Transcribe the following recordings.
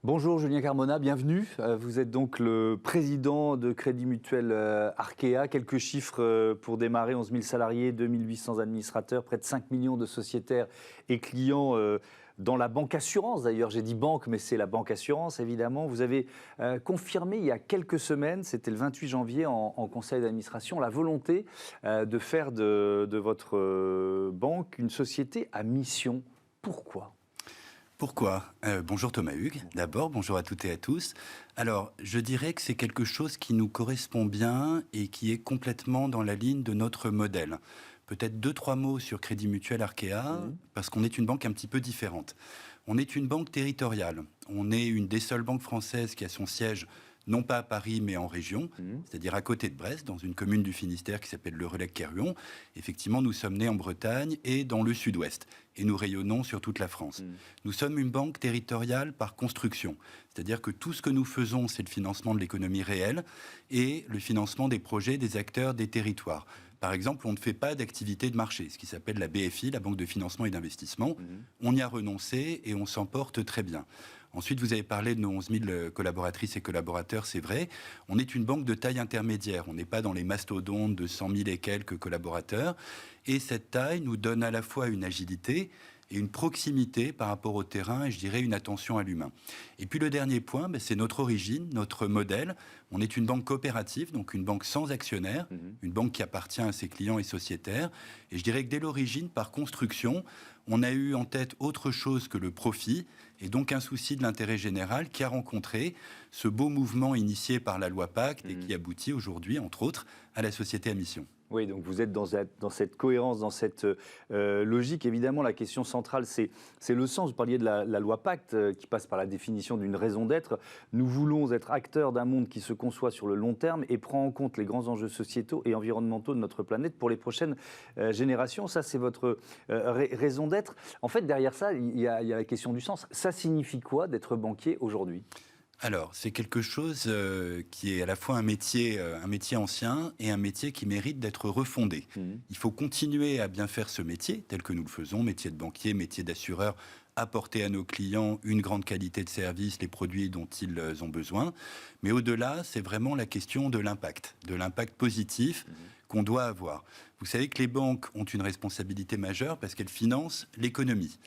Bonjour Julien Carmona, bienvenue. Vous êtes donc le président de Crédit Mutuel Arkea. Quelques chiffres pour démarrer, 11 000 salariés, 2 800 administrateurs, près de 5 millions de sociétaires et clients dans la banque assurance. D'ailleurs, j'ai dit banque, mais c'est la banque assurance, évidemment. Vous avez confirmé il y a quelques semaines, c'était le 28 janvier en conseil d'administration, la volonté de faire de votre banque une société à mission. Pourquoi ? Pourquoi ? Bonjour Thomas Hugues, d'abord, bonjour à toutes et à tous. Alors, je dirais que c'est quelque chose qui nous correspond bien et qui est complètement dans la ligne de notre modèle. Peut-être 2-3 mots sur Crédit Mutuel Arkea, parce qu'on est une banque un petit peu différente. On est une banque territoriale. On est une des seules banques françaises qui a son siège non pas à Paris, mais en région, c'est-à-dire à côté de Brest, dans une commune du Finistère qui s'appelle Le Relecq-Kerhuon. Effectivement, nous sommes nés en Bretagne et dans le sud-ouest, et nous rayonnons sur toute la France. Nous sommes une banque territoriale par construction, c'est-à-dire que tout ce que nous faisons, c'est le financement de l'économie réelle et le financement des projets, des acteurs, des territoires. Par exemple, on ne fait pas d'activité de marché, ce qui s'appelle la BFI, la Banque de financement et d'investissement. On y a renoncé et on s'en porte très bien. Ensuite, vous avez parlé de nos 11 000 collaboratrices et collaborateurs, c'est vrai. On est une banque de taille intermédiaire. On n'est pas dans les mastodontes de 100 000 et quelques collaborateurs. Et cette taille nous donne à la fois une agilité et une proximité par rapport au terrain et je dirais une attention à l'humain. Et puis le dernier point, c'est notre origine, notre modèle. On est une banque coopérative, donc une banque sans actionnaires, une banque qui appartient à ses clients et sociétaires. Et je dirais que dès l'origine, par construction, on a eu en tête autre chose que le profit et donc un souci de l'intérêt général qui a rencontré ce beau mouvement initié par la loi Pacte et qui aboutit aujourd'hui, entre autres, à la société à mission. Oui, donc vous êtes dans cette cohérence, dans cette logique. Évidemment, la question centrale, c'est le sens. Vous parliez de la loi Pacte qui passe par la définition d'une raison d'être. Nous voulons être acteurs d'un monde qui se conçoit sur le long terme et prend en compte les grands enjeux sociétaux et environnementaux de notre planète pour les prochaines générations. Ça, c'est votre raison d'être. En fait, derrière ça, il y a la question du sens. Ça signifie quoi d'être banquier aujourd'hui ? Alors, c'est quelque chose qui est à la fois un métier ancien et un métier qui mérite d'être refondé. Il faut continuer à bien faire ce métier, tel que nous le faisons, métier de banquier, métier d'assureur, apporter à nos clients une grande qualité de service, les produits dont ils ont besoin. Mais au-delà, c'est vraiment la question de l'impact positif qu'on doit avoir. Vous savez que les banques ont une responsabilité majeure parce qu'elles financent l'économie.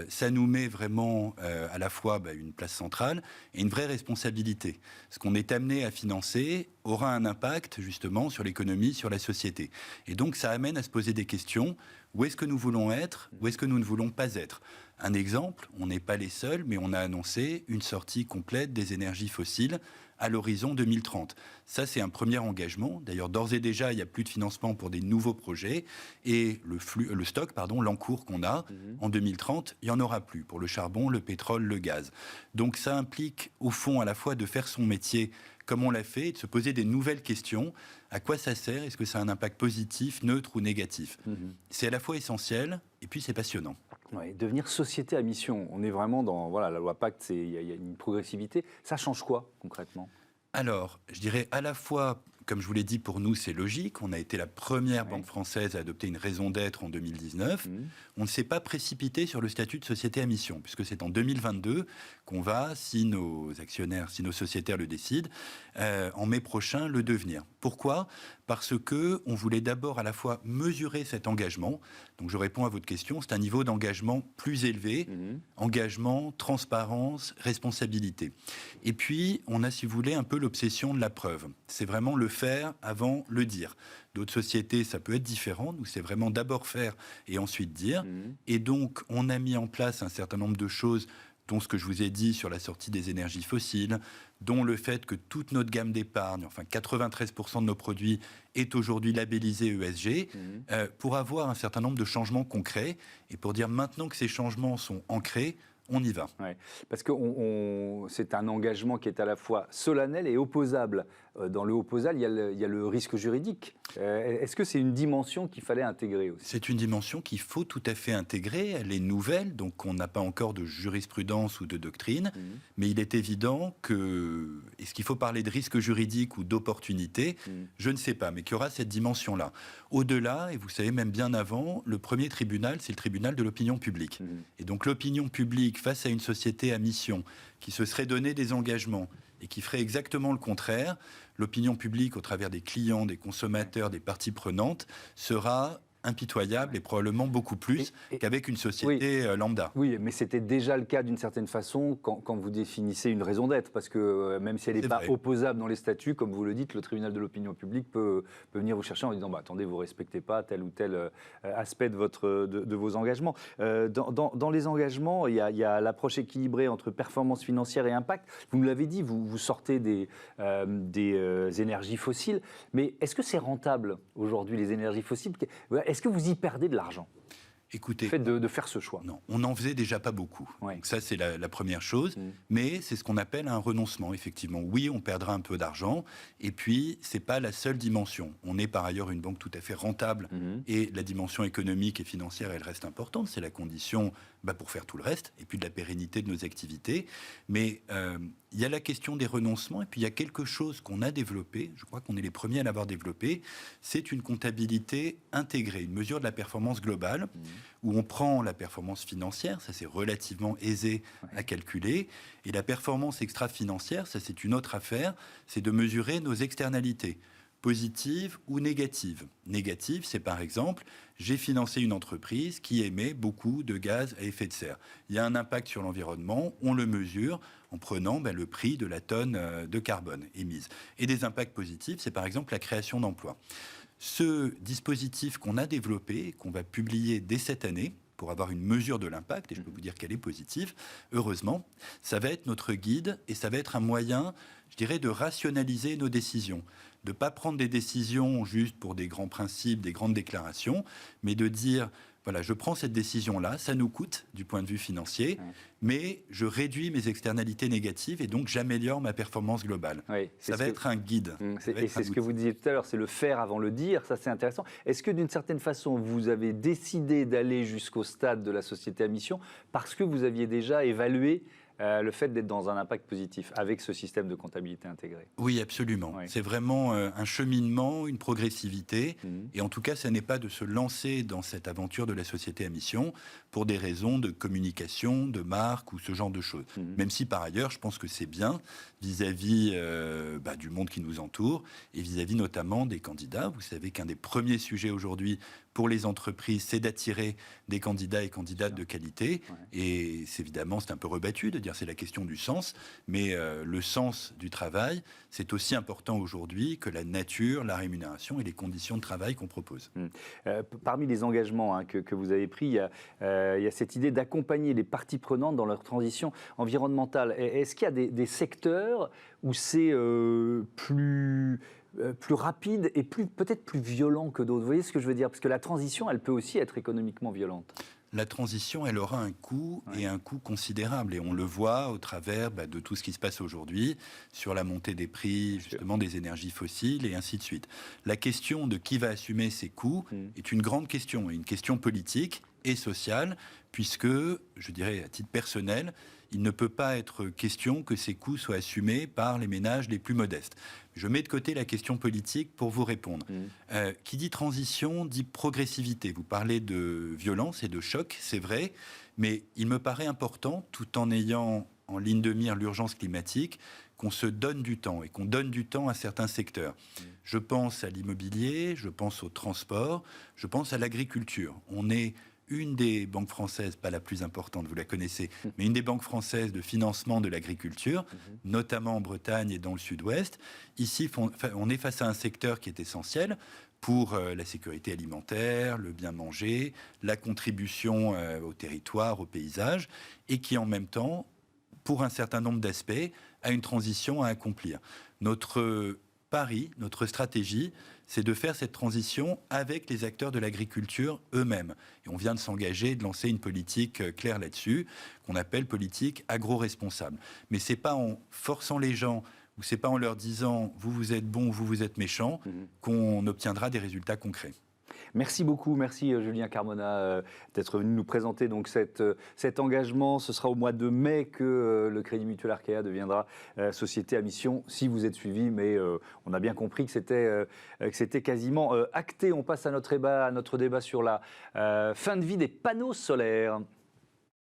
Ça nous met vraiment à la fois une place centrale et une vraie responsabilité. Ce qu'on est amené à financer aura un impact justement sur l'économie, sur la société. Et donc ça amène à se poser des questions. Où est-ce que nous voulons être ? Où est-ce que nous ne voulons pas être ? Un exemple, on n'est pas les seuls, mais on a annoncé une sortie complète des énergies fossiles à l'horizon 2030. Ça, c'est un premier engagement. D'ailleurs, d'ores et déjà, il n'y a plus de financement pour des nouveaux projets. Et l'encours qu'on a en 2030, il n'y en aura plus pour le charbon, le pétrole, le gaz. Donc ça implique, au fond, à la fois de faire son métier comme on l'a fait, et de se poser des nouvelles questions. À quoi ça sert ? Est-ce que ça a un impact positif, neutre ou négatif ? C'est à la fois essentiel, et puis c'est passionnant. Ouais, devenir société à mission, on est vraiment dans la loi Pacte, il y a une progressivité. Ça change quoi concrètement ? Alors, je dirais à la fois, comme je vous l'ai dit, pour nous, c'est logique. On a été la première banque française à adopter une raison d'être en 2019. On ne s'est pas précipité sur le statut de société à mission, puisque c'est en 2022 qu'on va, si nos actionnaires, si nos sociétaires le décident, en mai prochain, le devenir. Pourquoi ? Parce que on voulait d'abord à la fois mesurer cet engagement. Donc, je réponds à votre question. C'est un niveau d'engagement plus élevé. Engagement, transparence, responsabilité. Et puis, on a, si vous voulez, un peu l'obsession de la preuve. C'est vraiment le faire avant le dire. D'autres sociétés, ça peut être différent. Nous, c'est vraiment d'abord faire et ensuite dire. Et donc, on a mis en place un certain nombre de choses, dont ce que je vous ai dit sur la sortie des énergies fossiles, dont le fait que toute notre gamme d'épargne, enfin 93% de nos produits, est aujourd'hui labellisé ESG, pour avoir un certain nombre de changements concrets et pour dire maintenant que ces changements sont ancrés, on y va. Ouais, parce que c'est un engagement qui est à la fois solennel et opposable dans le Haut-Posal, il y a le risque juridique. Est-ce que c'est une dimension qu'il fallait intégrer aussi ? C'est une dimension qu'il faut tout à fait intégrer. Elle est nouvelle, donc on n'a pas encore de jurisprudence ou de doctrine. Mais il est évident que... Est-ce qu'il faut parler de risque juridique ou d'opportunité ? Je ne sais pas, mais qu'il y aura cette dimension-là. Au-delà, et vous savez même bien avant, le premier tribunal, c'est le tribunal de l'opinion publique. Et donc l'opinion publique, face à une société à mission, qui se serait donné des engagements et qui ferait exactement le contraire, l'opinion publique, au travers des clients, des consommateurs, des parties prenantes, sera impitoyable et probablement beaucoup plus qu'avec une société lambda. Oui, mais c'était déjà le cas d'une certaine façon quand vous définissez une raison d'être, parce que même si elle n'est pas opposable dans les statuts, comme vous le dites, le tribunal de l'opinion publique peut venir vous chercher en disant attendez, vous ne respectez pas tel ou tel aspect de vos engagements. Dans les engagements, il y a l'approche équilibrée entre performance financière et impact. Vous nous l'avez dit, vous sortez des énergies fossiles, mais est-ce que c'est rentable aujourd'hui, les énergies fossiles ? Est-ce que vous y perdez de l'argent ? Écoutez, le fait de faire ce choix. Non, on n'en faisait déjà pas beaucoup. Donc ça, c'est la première chose. Mais c'est ce qu'on appelle un renoncement, effectivement. Oui, on perdra un peu d'argent. Et puis, ce n'est pas la seule dimension. On est par ailleurs une banque tout à fait rentable. Et la dimension économique et financière, elle reste importante. C'est la condition pour faire tout le reste. Et puis de la pérennité de nos activités. Mais il y a la question des renoncements. Et puis, il y a quelque chose qu'on a développé. Je crois qu'on est les premiers à l'avoir développé. C'est une comptabilité intégrée, une mesure de la performance globale, où on prend la performance financière, ça c'est relativement aisé à calculer, et la performance extra-financière, ça c'est une autre affaire, c'est de mesurer nos externalités, positives ou négatives. Négative, c'est par exemple, j'ai financé une entreprise qui émet beaucoup de gaz à effet de serre. Il y a un impact sur l'environnement, on le mesure en prenant le prix de la tonne de carbone émise. Et des impacts positifs, c'est par exemple la création d'emplois. Ce dispositif qu'on a développé, qu'on va publier dès cette année, pour avoir une mesure de l'impact, et je peux vous dire qu'elle est positive, heureusement, ça va être notre guide et ça va être un moyen, je dirais, de rationaliser nos décisions. De ne pas prendre des décisions juste pour des grands principes, des grandes déclarations, mais de dire, voilà, je prends cette décision-là, ça nous coûte du point de vue financier, mais je réduis mes externalités négatives et donc j'améliore ma performance globale. Ça va être un guide. Et c'est ce que vous disiez tout à l'heure, c'est le faire avant le dire, ça c'est intéressant. Est-ce que d'une certaine façon, vous avez décidé d'aller jusqu'au stade de la société à mission parce que vous aviez déjà évalué le fait d'être dans un impact positif avec ce système de comptabilité intégrée? Oui, absolument. C'est vraiment un cheminement, une progressivité. Et en tout cas, ça n'est pas de se lancer dans cette aventure de la société à mission pour des raisons de communication, de marque ou ce genre de choses. Même si, par ailleurs, je pense que c'est bien vis-à-vis du monde qui nous entoure et vis-à-vis notamment des candidats. Vous savez qu'un des premiers sujets aujourd'hui pour les entreprises, c'est d'attirer des candidats et candidates de qualité. Et évidemment, c'est un peu rebattu de dire c'est la question du sens, mais le sens du travail, c'est aussi important aujourd'hui que la nature, la rémunération et les conditions de travail qu'on propose. Parmi les engagements que vous avez pris, il y a cette idée d'accompagner les parties prenantes dans leur transition environnementale. Est-ce qu'il y a des secteurs où c'est plus rapide et peut-être plus violent que d'autres? Vous voyez ce que je veux dire? Parce que la transition, elle peut aussi être économiquement violente. La transition, elle aura un coût et un coût considérable. Et on le voit au travers de tout ce qui se passe aujourd'hui sur la montée des prix, justement, des énergies fossiles et ainsi de suite. La question de qui va assumer ces coûts est une grande question, et une question politique et sociale, puisque, je dirais à titre personnel, il ne peut pas être question que ces coûts soient assumés par les ménages les plus modestes. Je mets de côté la question politique pour vous répondre. Qui dit transition dit progressivité. Vous parlez de violence et de choc, c'est vrai, mais il me paraît important, tout en ayant en ligne de mire l'urgence climatique, qu'on se donne du temps et qu'on donne du temps à certains secteurs. Je pense à l'immobilier, je pense au transport, je pense à l'agriculture. On est une des banques françaises, pas la plus importante, vous la connaissez, mais une des banques françaises de financement de l'agriculture, notamment en Bretagne et dans le sud-ouest. Ici, on est face à un secteur qui est essentiel pour la sécurité alimentaire, le bien manger, la contribution au territoire, au paysage, et qui en même temps, pour un certain nombre d'aspects, a une transition à accomplir. Notre pari, notre stratégie, c'est de faire cette transition avec les acteurs de l'agriculture eux-mêmes. Et on vient de s'engager, de lancer une politique claire là-dessus, qu'on appelle politique agro-responsable. Mais ce n'est pas en forçant les gens, où c'est pas en leur disant vous êtes bon, vous êtes méchant, qu'on obtiendra des résultats concrets. Merci beaucoup, merci Julien Carmona d'être venu nous présenter donc cet engagement. Ce sera au mois de mai que le Crédit Mutuel Arkea deviendra société à mission, si vous êtes suivi, mais on a bien compris que c'était quasiment acté. On passe à notre débat sur la fin de vie des panneaux solaires.